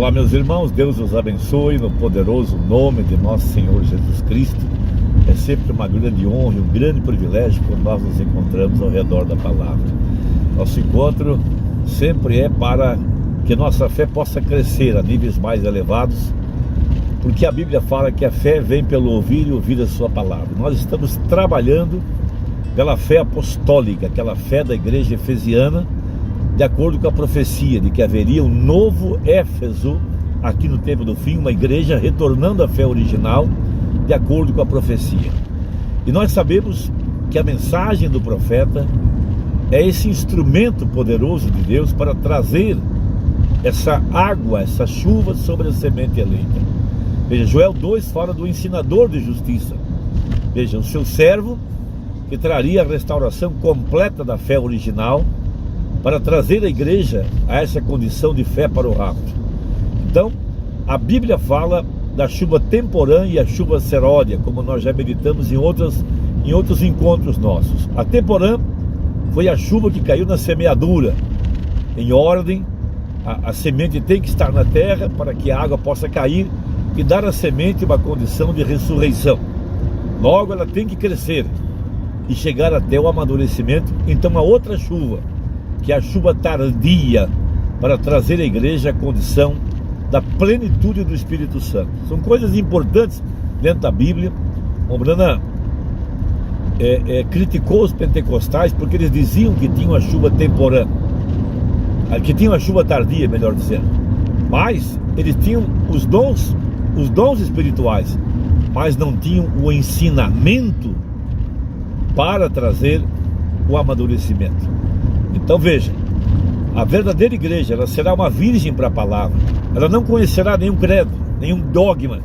Olá, meus irmãos, Deus os abençoe no poderoso nome de nosso Senhor Jesus Cristo. É sempre uma grande honra e um grande privilégio quando nós nos encontramos ao redor da palavra. Nosso encontro sempre é para que nossa fé possa crescer a níveis mais elevados, porque a Bíblia fala que a fé vem pelo ouvir e ouvir a sua palavra. Nós estamos trabalhando pela fé apostólica, aquela fé da igreja efesiana, de acordo com a profecia de que haveria um novo Éfeso aqui no tempo do fim, uma igreja retornando à fé original, de acordo com a profecia. E nós sabemos que a mensagem do profeta é esse instrumento poderoso de Deus para trazer essa água, essa chuva sobre a semente eleita. Veja, Joel 2 fala do ensinador de justiça. Veja, o seu servo que traria a restauração completa da fé original, para trazer a igreja a essa condição de fé para o rapto. Então, a Bíblia fala da chuva temporã e a chuva seródia, como nós já meditamos em outros encontros nossos. A temporã foi a chuva que caiu na semeadura, em ordem. A semente tem que estar na terra para que a água possa cair e dar à semente uma condição de ressurreição. Logo ela tem que crescer e chegar até o amadurecimento. Então a outra chuva, que é a chuva tardia, para trazer à igreja a condição da plenitude do Espírito Santo. São coisas importantes dentro da Bíblia. O Branham criticou os pentecostais porque eles diziam que tinham a chuva temporã, que tinham a chuva tardia, melhor dizendo, mas eles tinham os dons espirituais, mas não tinham o ensinamento para trazer o amadurecimento. Então veja, a verdadeira igreja, ela será uma virgem para a palavra. Ela não conhecerá nenhum credo, nenhum dogma,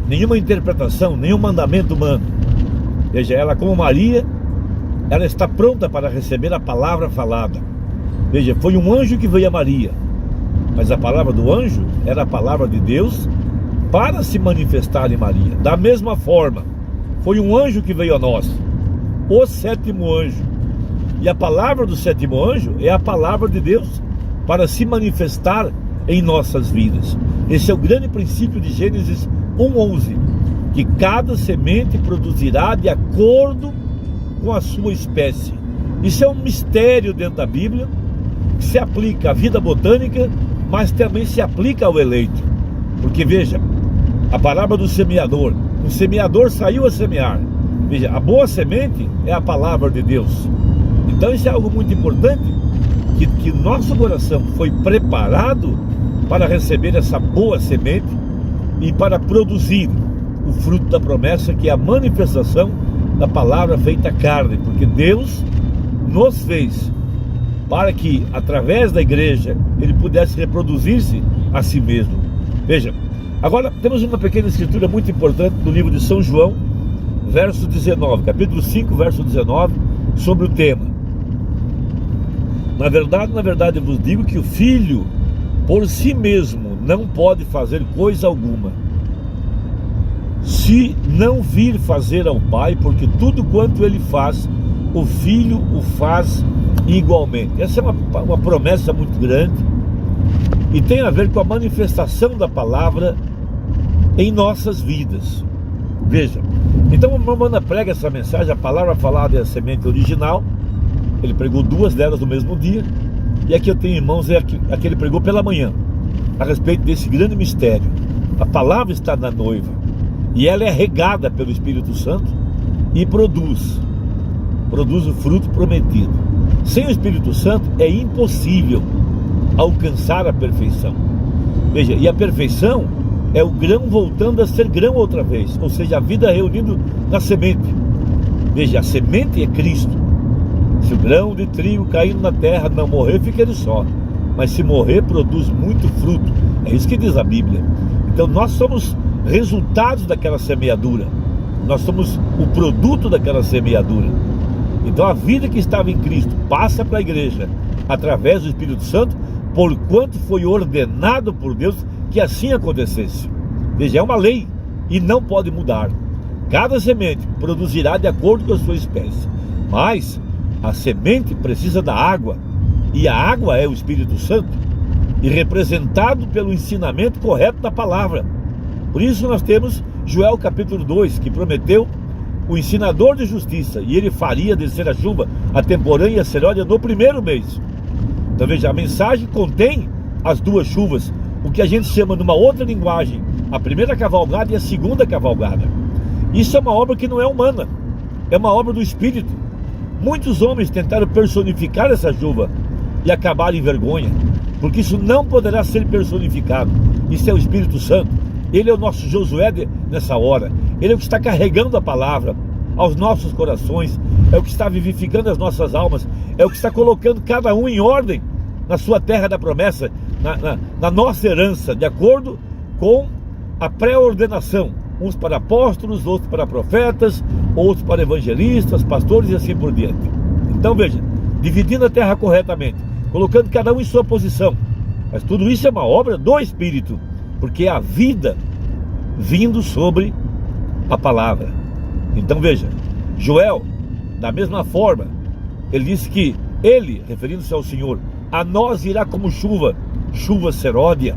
nenhuma interpretação, nenhum mandamento humano. Veja, ela como Maria, ela está pronta para receber a palavra falada. Veja, foi um anjo que veio a Maria, mas a palavra do anjo era a palavra de Deus para se manifestar em Maria. Da mesma forma, foi um anjo que veio a nós, o sétimo anjo. E a palavra do sétimo anjo é a palavra de Deus para se manifestar em nossas vidas. Esse é o grande princípio de Gênesis 1:11, que cada semente produzirá de acordo com a sua espécie. Isso é um mistério dentro da Bíblia, que se aplica à vida botânica, mas também se aplica ao eleito. Porque veja, a palavra do semeador, o semeador saiu a semear. Veja, a boa semente é a palavra de Deus. Então isso é algo muito importante, que nosso coração foi preparado para receber essa boa semente e para produzir o fruto da promessa, que é a manifestação da palavra feita carne, porque Deus nos fez para que, através da igreja, Ele pudesse reproduzir-se a si mesmo. Veja, agora temos uma pequena escritura muito importante do livro de São João, verso 19, capítulo 5, verso 19, sobre o tema. Na verdade, eu vos digo que o Filho, por si mesmo, não pode fazer coisa alguma, se não vir fazer ao Pai, porque tudo quanto Ele faz, o Filho o faz igualmente. Essa é uma promessa muito grande, e tem a ver com a manifestação da palavra em nossas vidas. Veja, então o Branham prega essa mensagem, a palavra falada é a semente original. Ele pregou duas delas no mesmo dia, e aqui eu tenho em mãos a que ele pregou pela manhã, a respeito desse grande mistério. A palavra está na noiva, e ela é regada pelo Espírito Santo e produz o fruto prometido. Sem o Espírito Santo é impossível alcançar a perfeição. Veja, e a perfeição é o grão voltando a ser grão outra vez, ou seja, a vida reunida na semente. Veja, a semente é Cristo. Se o grão de trigo caindo na terra não morrer, fica ele só, mas se morrer, produz muito fruto. É isso que diz a Bíblia. Então nós somos resultados daquela semeadura, nós somos o produto daquela semeadura. Então a vida que estava em Cristo passa para a igreja através do Espírito Santo, porquanto foi ordenado por Deus que assim acontecesse. Veja, é uma lei e não pode mudar. Cada semente produzirá de acordo com a sua espécie, mas a semente precisa da água, e a água é o Espírito Santo. e representado pelo ensinamento correto da palavra. Por isso nós temos Joel capítulo 2, que prometeu o ensinador de justiça, e ele faria descer a chuva, a temporã e a seródia no primeiro mês. Então veja, a mensagem contém as duas chuvas, o que a gente chama numa outra linguagem, a primeira cavalgada e a segunda cavalgada. Isso é uma obra que não é humana, é uma obra do Espírito. Muitos homens tentaram personificar essa chuva e acabaram em vergonha, porque isso não poderá ser personificado. Isso é o Espírito Santo. Ele é o nosso Josué nessa hora. Ele é o que está carregando a palavra aos nossos corações, é o que está vivificando as nossas almas, é o que está colocando cada um em ordem na sua terra da promessa, na nossa herança, de acordo com a pré-ordenação, uns para apóstolos, outros para profetas, outros para evangelistas, pastores e assim por diante. Então veja, dividindo a terra corretamente, colocando cada um em sua posição, mas tudo isso é uma obra do Espírito, porque é a vida vindo sobre a palavra. Então veja, Joel, da mesma forma, ele disse que ele, referindo-se ao Senhor, a nós irá como chuva, chuva seródia,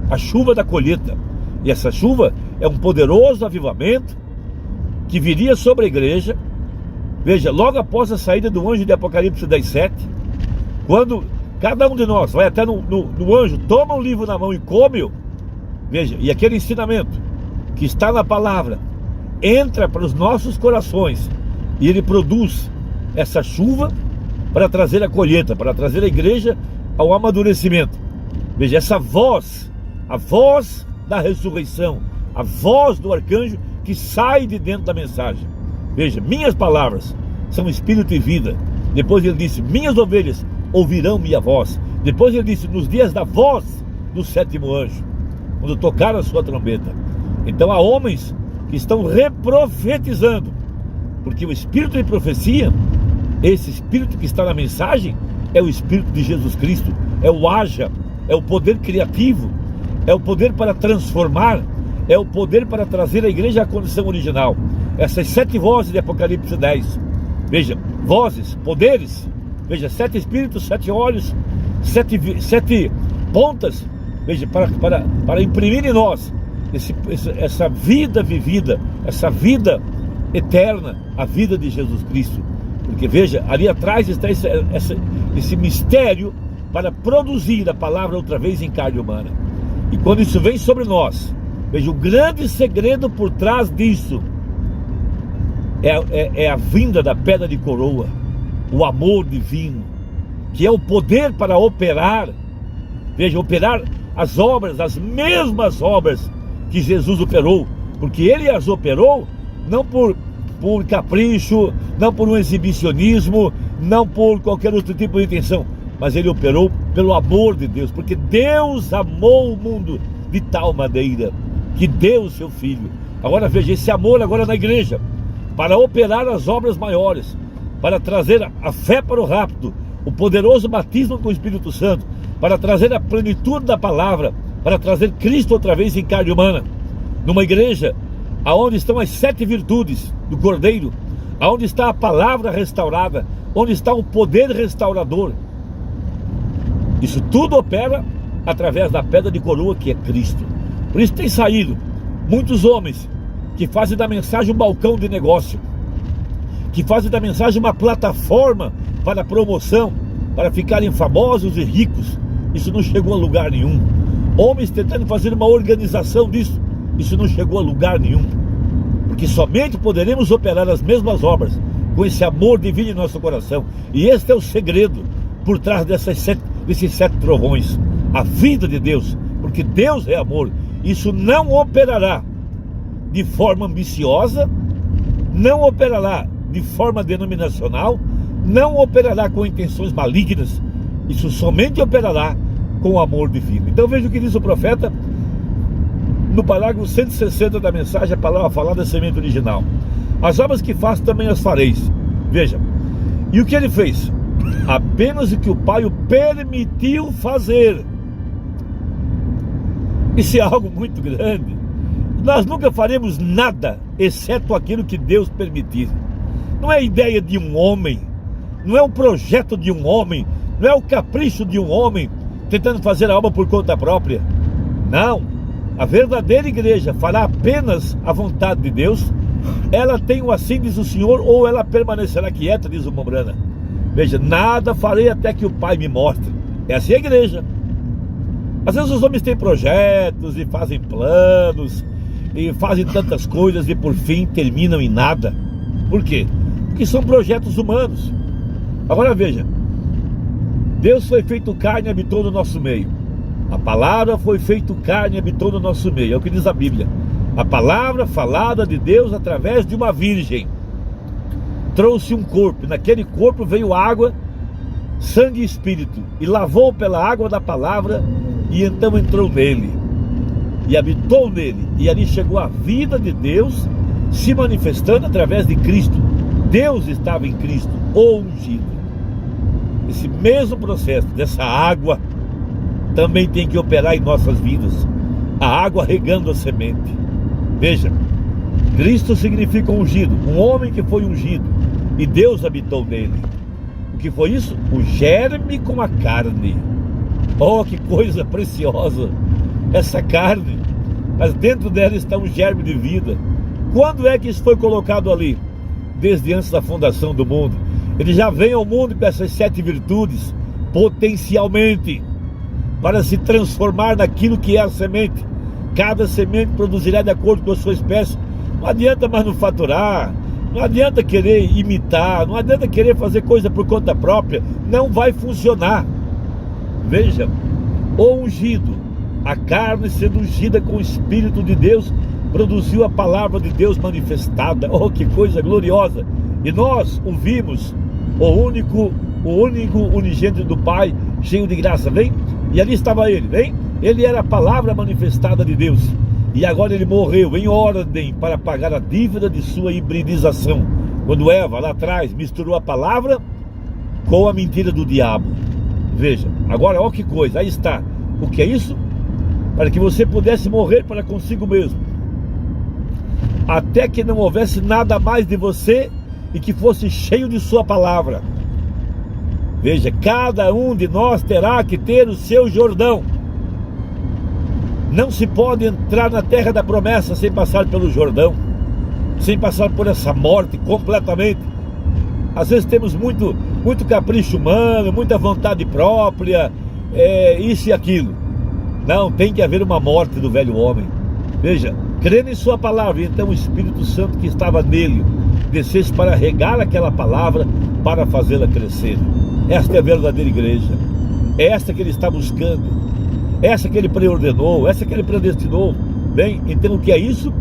a chuva da colheita. E essa chuva é um poderoso avivamento que viria sobre a igreja. Veja, logo após a saída do anjo de Apocalipse 10:7, quando cada um de nós vai até no anjo, toma um livro na mão e come-o. Veja, e aquele ensinamento que está na palavra entra para os nossos corações e ele produz essa chuva para trazer a colheita, para trazer a igreja ao amadurecimento. Veja, essa voz, a voz da ressurreição, a voz do arcanjo que sai de dentro da mensagem. Veja, minhas palavras são espírito e vida. Depois ele disse, minhas ovelhas ouvirão minha voz. Depois ele disse, nos dias da voz do sétimo anjo, quando tocar a sua trombeta. Então há homens que estão reprofetizando, porque o espírito de profecia, esse espírito que está na mensagem, é o espírito de Jesus Cristo, é o haja, é o poder criativo, é o poder para transformar, é o poder para trazer a igreja à condição original. Essas 7 vozes de Apocalipse 10, veja, vozes, poderes, veja, 7 espíritos, 7 olhos, 7 pontas, veja, para imprimir em nós essa vida vivida, essa vida eterna, a vida de Jesus Cristo. Porque veja, ali atrás está esse mistério para produzir a palavra outra vez em carne humana. E quando isso vem sobre nós, veja, o grande segredo por trás disso é a vinda da pedra de coroa, o amor divino, que é o poder para operar, veja, operar as obras, as mesmas obras que Jesus operou, porque ele as operou não por capricho, não por um exibicionismo, não por qualquer outro tipo de intenção, mas ele operou pelo amor de Deus, porque Deus amou o mundo de tal maneira que deu o seu Filho. Agora veja, esse amor agora na igreja, para operar as obras maiores, para trazer a fé para o rapto, o poderoso batismo com o Espírito Santo, para trazer a plenitude da palavra, para trazer Cristo outra vez em carne humana, numa igreja aonde estão as 7 virtudes do Cordeiro, aonde está a palavra restaurada, onde está o poder restaurador. Isso tudo opera através da pedra de coroa que é Cristo. Por isso tem saído muitos homens que fazem da mensagem um balcão de negócio, que fazem da mensagem uma plataforma para promoção, para ficarem famosos e ricos. Isso não chegou a lugar nenhum. Homens tentando fazer uma organização disso, isso não chegou a lugar nenhum, porque somente poderemos operar as mesmas obras com esse amor divino em nosso coração. E este é o segredo por trás desses 7 trovões, a vida de Deus, porque Deus é amor. Isso não operará de forma ambiciosa, não operará de forma denominacional, não operará com intenções malignas. Isso somente operará com o amor divino. Então veja o que diz o profeta no parágrafo 160 da mensagem, a palavra falada é semente original. As obras que faço também as fareis. Veja, e o que ele fez? Apenas o que o Pai o permitiu fazer. Isso é algo muito grande. Nós nunca faremos nada exceto aquilo que Deus permitir. Não é a ideia de um homem, não é o projeto de um homem, não é o capricho de um homem, tentando fazer a obra por conta própria. Não, a verdadeira igreja fará apenas a vontade de Deus. Ela tem o assim diz o Senhor, ou ela permanecerá quieta, diz o Mombrana. Veja, nada farei até que o Pai me mostre. Essa é a igreja. Às vezes os homens têm projetos e fazem planos e fazem tantas coisas e por fim terminam em nada. Por quê? Porque são projetos humanos. Agora veja, Deus foi feito carne e habitou no nosso meio. A palavra foi feito carne e habitou no nosso meio. É o que diz a Bíblia. A palavra falada de Deus através de uma virgem trouxe um corpo, e naquele corpo veio água, sangue e espírito, e lavou pela água da palavra, e então entrou nele, e habitou nele, e ali chegou a vida de Deus, se manifestando através de Cristo. Deus estava em Cristo, o ungido. Esse mesmo processo dessa água também tem que operar em nossas vidas, a água regando a semente. Veja, Cristo significa ungido, um homem que foi ungido, e Deus habitou nele. O que foi isso? O germe com a carne. Oh, que coisa preciosa essa carne, mas dentro dela está um germe de vida. Quando é que isso foi colocado ali? Desde antes da fundação do mundo. Ele já vem ao mundo com essas 7 virtudes, potencialmente, para se transformar naquilo que é a semente. Cada semente produzirá de acordo com a sua espécie. Não adianta manufaturar, não adianta querer imitar, não adianta querer fazer coisa por conta própria, não vai funcionar. Veja, o ungido, a carne sendo ungida com o Espírito de Deus, produziu a palavra de Deus manifestada. Oh, que coisa gloriosa! E nós ouvimos o único unigênito do Pai, cheio de graça, vem? E ali estava ele, vem? Ele era a palavra manifestada de Deus. E agora ele morreu em ordem para pagar a dívida de sua hibridização. Quando Eva, lá atrás, misturou a palavra com a mentira do diabo. Veja, agora olha que coisa, aí está. O que é isso? Para que você pudesse morrer para consigo mesmo, até que não houvesse nada mais de você e que fosse cheio de sua palavra. Veja, cada um de nós terá que ter o seu Jordão. Não se pode entrar na terra da promessa sem passar pelo Jordão, sem passar por essa morte completamente. Às vezes temos muito capricho humano, muita vontade própria, isso e aquilo. Não, tem que haver uma morte do velho homem. Veja, crendo em sua palavra, então o Espírito Santo que estava nele descesse para regar aquela palavra, para fazê-la crescer. Esta é a verdadeira igreja, é esta que ele está buscando, essa que ele preordenou, essa que ele predestinou. Bem, então o que é isso?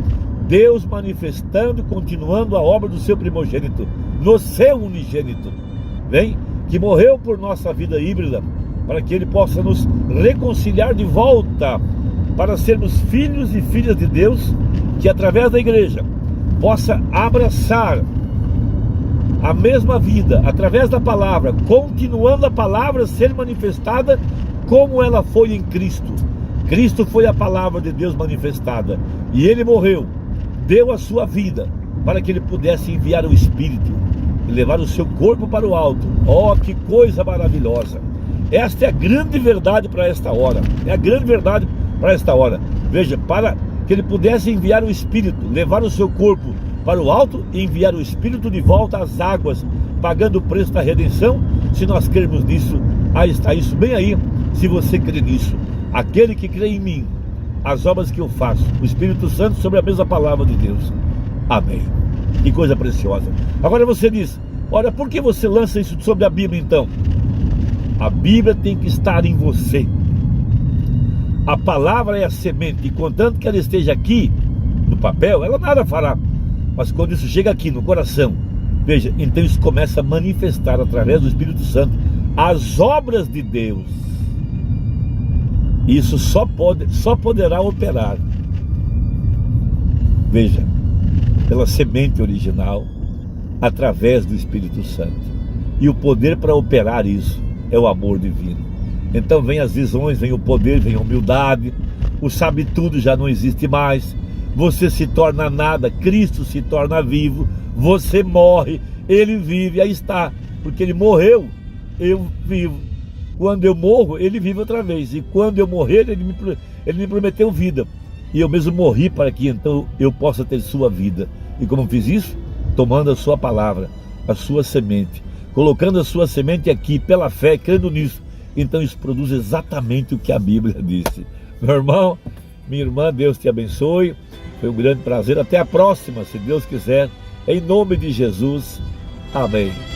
Deus manifestando, continuando a obra do seu primogênito, no seu unigênito, bem, que morreu por nossa vida híbrida, para que ele possa nos reconciliar de volta, para sermos filhos e filhas de Deus, que através da igreja possa abraçar a mesma vida, através da palavra, continuando a palavra ser manifestada como ela foi em Cristo. Cristo foi a palavra de Deus manifestada, e ele morreu, deu a sua vida, para que ele pudesse enviar o Espírito e levar o seu corpo para o alto. Oh, que coisa maravilhosa! Esta é a grande verdade para esta hora, é a grande verdade para esta hora. Veja, para que ele pudesse enviar o Espírito, levar o seu corpo para o alto e enviar o Espírito de volta às águas, pagando o preço da redenção. Se nós crermos nisso, aí está isso bem aí. Se você crê nisso, aquele que crê em mim, as obras que eu faço, o Espírito Santo sobre a mesma palavra de Deus. Amém. Que coisa preciosa. Agora você diz, olha, por que você lança isso sobre a Bíblia então? A Bíblia tem que estar em você. A palavra é a semente, e contanto que ela esteja aqui no papel, ela nada fará. Mas quando isso chega aqui no coração, veja, então isso começa a manifestar através do Espírito Santo as obras de Deus. Isso só poderá operar, veja, pela semente original, através do Espírito Santo. E o poder para operar isso é o amor divino. Então vem as visões, vem o poder, vem a humildade, o sabe tudo já não existe mais, você se torna nada, Cristo se torna vivo, você morre, ele vive, aí está, porque ele morreu, eu vivo, Quando eu morro, ele vive outra vez. E quando eu morrer, ele me prometeu vida. E eu mesmo morri para que então eu possa ter sua vida. E como fiz isso? Tomando a sua palavra, a sua semente, colocando a sua semente aqui pela fé, crendo nisso. Então isso produz exatamente o que a Bíblia disse. Meu irmão, minha irmã, Deus te abençoe. Foi um grande prazer. Até a próxima, se Deus quiser. Em nome de Jesus. Amém.